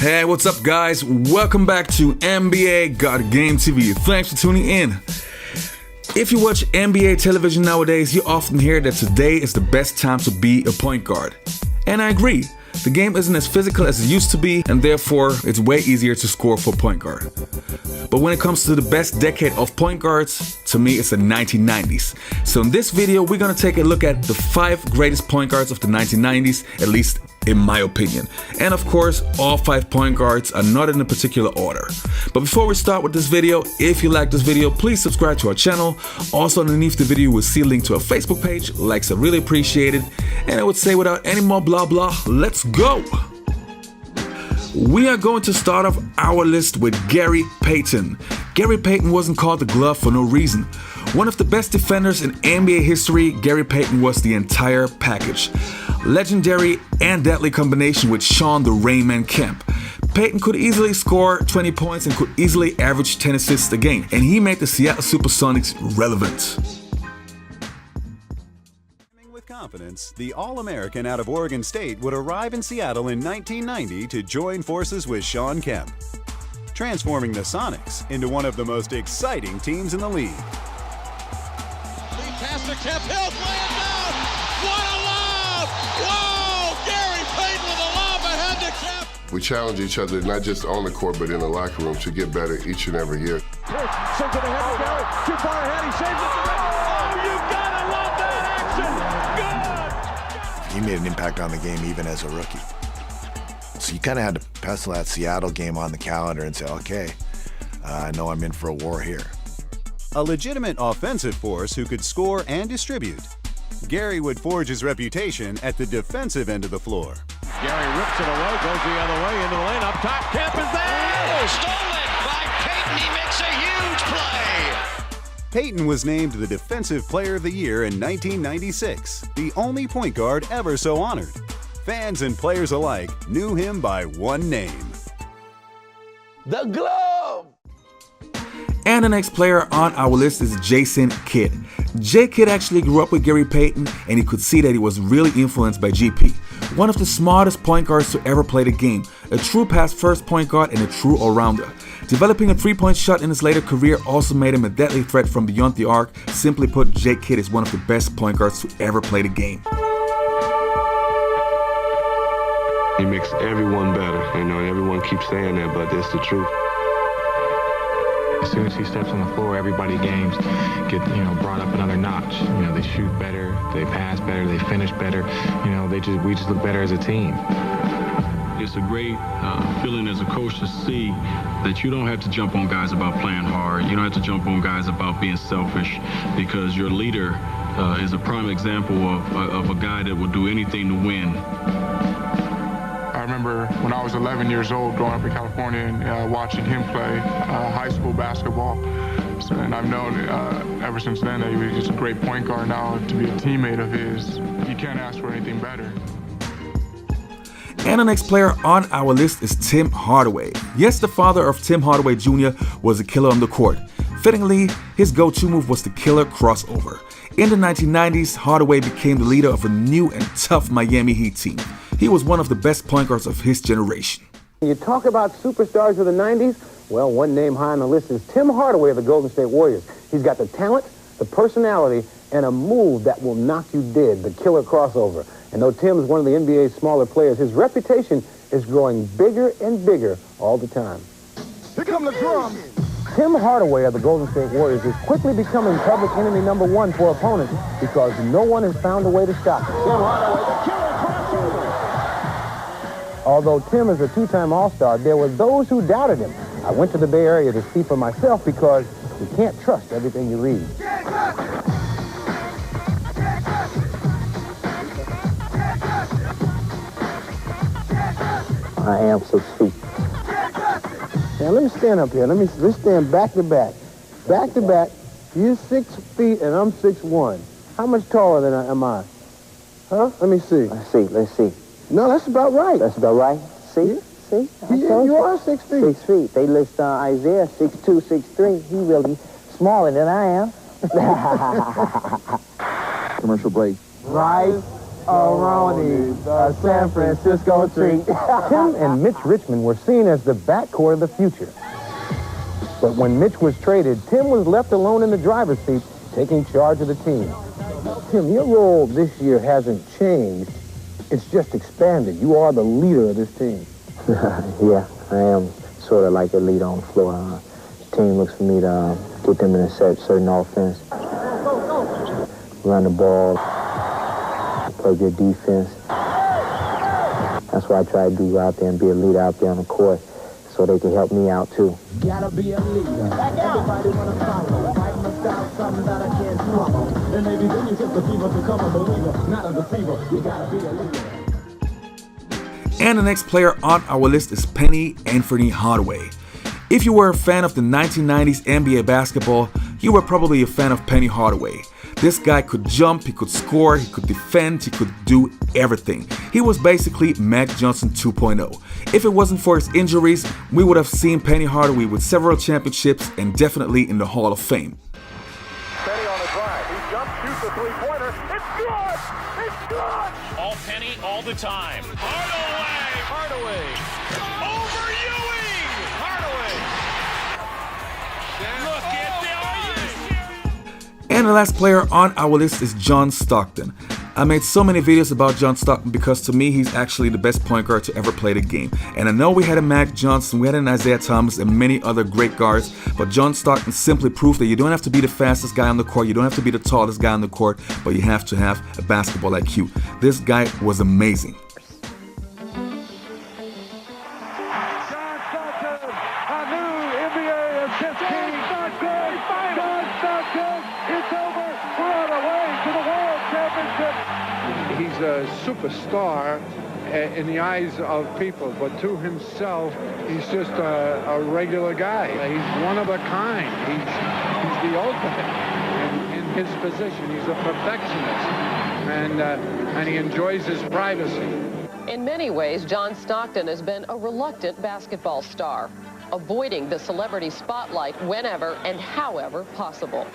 Hey, what's up, guys? Welcome back to NBA Got Game TV. Thanks for tuning in. If you watch NBA television nowadays, you often hear that today is the best time to be a point guard. And I agree. The game isn't as physical as it used to be, and therefore it's way easier to score for point guard. But when it comes to the best decade of point guards, to me it's the 1990s. So in this video, we're gonna take a look at the 5 greatest point guards of the 1990s, at least in my opinion. And of course, all 5 point guards are not in a particular order. But before we start with this video, if you like this video, please subscribe to our channel. Also underneath the video, you will see a link to our Facebook page. Likes are really appreciated. And I would say without any more blah blah, let's go! We are going to start off our list with Gary Payton. Gary Payton wasn't called the glove for no reason. One of the best defenders in NBA history, Gary Payton was the entire package. Legendary and deadly combination with Sean the Rayman Kemp. Payton could easily score 20 points and could easily average 10 assists a game, and he made the Seattle Supersonics relevant. With confidence, the All-American out of Oregon State would arrive in Seattle in 1990 to join forces with Sean Kemp, transforming the Sonics into one of the most exciting teams in the league. Lead pass to Kemp, he'll play it down! What a lob! Whoa! Gary Payton with a lob ahead to Kemp! We challenge each other, not just on the court, but in the locker room, to get better each and every year. Sends it ahead to Gary, too far ahead, he saves it to Ray. Oh, you gotta love that action! Good! He made an impact on the game even as a rookie. So you kind of had to pencil that Seattle game on the calendar and say, okay, I know I'm in for a war here. A legitimate offensive force who could score and distribute, Gary would forge his reputation at the defensive end of the floor. Gary rips it away, goes the other way into the lane, up top, Kemp is there! Oh, stolen by Payton, he makes a huge play! Payton was named the Defensive Player of the Year in 1996, the only point guard ever so honored. Fans and players alike knew him by one name. The glove! And the next player on our list is Jason Kidd. J-Kidd actually grew up with Gary Payton, and he could see that he was really influenced by GP. One of the smartest point guards to ever play the game, a true pass-first point guard and a true all-rounder. Developing a three-point shot in his later career also made him a deadly threat from beyond the arc. Simply put, J-Kidd is one of the best point guards to ever play the game. He makes everyone better, and everyone keeps saying that, but it's the truth. As soon as he steps on the floor, everybody games get brought up another notch. They shoot better, they pass better, they finish better. We just look better as a team. It's a great feeling as a coach to see that you don't have to jump on guys about playing hard. You don't have to jump on guys about being selfish, because your leader is a prime example of a guy that will do anything to win. I remember when I was 11 years old growing up in California and watching him play high school basketball. And I've known ever since then that he was just a great point guard. Now to be a teammate of his, you can't ask for anything better. And the next player on our list is Tim Hardaway. Yes, the father of Tim Hardaway Jr. was a killer on the court. Fittingly, his go-to move was the killer crossover. In the 1990s, Hardaway became the leader of a new and tough Miami Heat team. He was one of the best point guards of his generation. When you talk about superstars of the 90s, well, one name high on the list is Tim Hardaway of the Golden State Warriors. He's got the talent, the personality, and a move that will knock you dead, the killer crossover. And though Tim is one of the NBA's smaller players, his reputation is growing bigger and bigger all the time. Here come the drums! Tim Hardaway of the Golden State Warriors is quickly becoming public enemy number 1 for opponents because no one has found a way to stop him. Tim Hardaway, the killer crossover! Although Tim is a 2-time All-Star, there were those who doubted him. I went to the Bay Area to see for myself because you can't trust everything you read. I am so sweet. Now let me stand up here. Let's stand back to back. Back to back. You're 6 feet and I'm 6'1". How much taller than am I? Huh? Let me see. Let's see. No, that's about right. That's about right. See? Yeah. See? You are 6 feet. 6 feet. They list Isaiah 6'2", 6'3". He really smaller than I am. Commercial break. Right Ronnie, the San Francisco treat. Tim and Mitch Richmond were seen as the backcourt of the future. But when Mitch was traded, Tim was left alone in the driver's seat, taking charge of the team. Tim, your role this year hasn't changed. It's just expanded. You are the leader of this team. Yeah, I am sort of like a leader on the floor. The team looks for me to get them in a certain offense. Run the ball, play good defense. That's what I try to do out there and be a leader out there on the court so they can help me out too. Gotta be a leader. Everybody wanna follow. Fighting the style, something that I can't swallow. And maybe then you get the fever to become a believer, not a deceiver. You gotta be a leader. And the next player on our list is Penny Anthony Hardaway. If you were a fan of the 1990s NBA basketball, you were probably a fan of Penny Hardaway. This guy could jump, he could score, he could defend, he could do everything. He was basically Magic Johnson 2.0. If it wasn't for his injuries, we would have seen Penny Hardaway with several championships and definitely in the Hall of Fame. Penny on the drive. He jumps, shoots a three-pointer. It's good! It's good! All Penny, all the time. Hardaway! Over Ewing! Hardaway! Look at the And the last player on our list is John Stockton. I made so many videos about John Stockton because to me he's actually the best point guard to ever play the game. And I know we had a Magic Johnson, we had an Isaiah Thomas and many other great guards, but John Stockton simply proved that you don't have to be the fastest guy on the court, you don't have to be the tallest guy on the court, but you have to have a basketball IQ. This guy was amazing. He's a superstar in the eyes of people, but to himself, he's just a regular guy. He's one of a kind. He's the ultimate in his position. He's a perfectionist, and he enjoys his privacy. In many ways, John Stockton has been a reluctant basketball star, avoiding the celebrity spotlight whenever and however possible.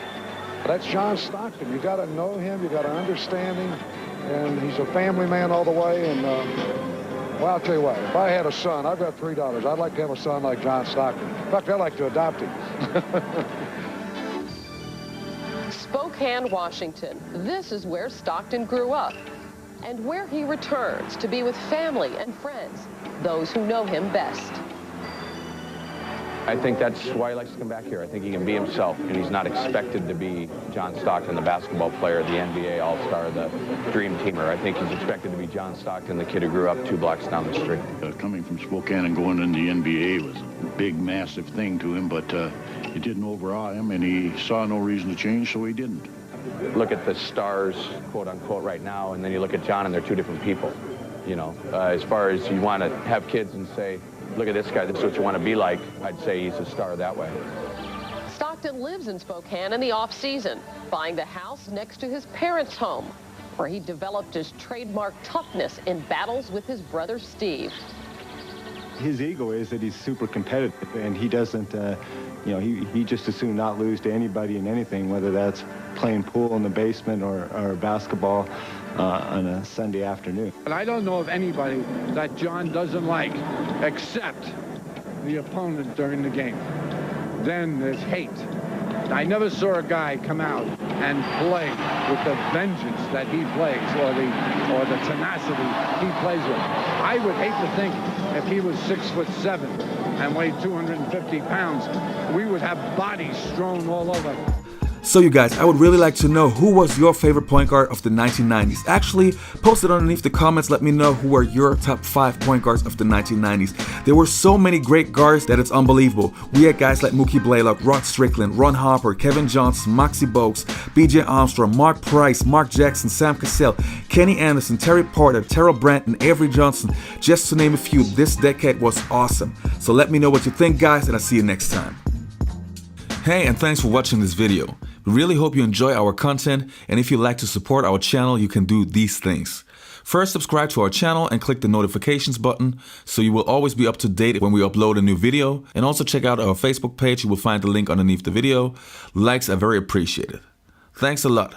That's John Stockton. You got to know him. You got to understand him. And he's a family man all the way. And, well, I'll tell you what, if I had a son, I've got $3. I'd like to have a son like John Stockton. In fact, I'd like to adopt him. Spokane, Washington. This is where Stockton grew up and where he returns to be with family and friends, those who know him best. I think that's why he likes to come back here. I think he can be himself, and he's not expected to be John Stockton, the basketball player, the NBA All-Star, the dream teamer. I think he's expected to be John Stockton, the kid who grew up 2 blocks down the street. Coming from Spokane and going into the NBA was a big, massive thing to him, but it didn't overawe him, and he saw no reason to change, so he didn't. Look at the stars, quote-unquote, right now, and then you look at John, and they're 2 different people. You know, as far as you want to have kids and say, look at this guy, this is what you want to be like, I'd say he's a star that way. Stockton lives in Spokane in the off-season, buying the house next to his parents' home, where he developed his trademark toughness in battles with his brother Steve. His ego is that he's super competitive, and he doesn't, you know, he just as soon not lose to anybody in anything, whether that's playing pool in the basement or basketball on a Sunday afternoon. And I don't know of anybody that John doesn't like except the opponent during the game. Then there's hate. I never saw a guy come out and play with the vengeance that he plays, or the tenacity he plays with. I would hate to think if he was 6'7" and weighed 250 pounds, we would have bodies strewn all over. So you guys, I would really like to know who was your favorite point guard of the 1990s. Actually, post it underneath the comments, let me know who are your top 5 point guards of the 1990s. There were so many great guards that it's unbelievable. We had guys like Mookie Blaylock, Rod Strickland, Ron Harper, Kevin Johnson, Moxie Bogues, B.J. Armstrong, Mark Price, Mark Jackson, Sam Cassell, Kenny Anderson, Terry Porter, Terrell Brandt, and Avery Johnson, just to name a few. This decade was awesome. So let me know what you think, guys, and I'll see you next time. Hey, and thanks for watching this video. We really hope you enjoy our content, and if you'd like to support our channel, you can do these things. First, subscribe to our channel and click the notifications button so you will always be up to date when we upload a new video. And also check out our Facebook page, you will find the link underneath the video. Likes are very appreciated. Thanks a lot.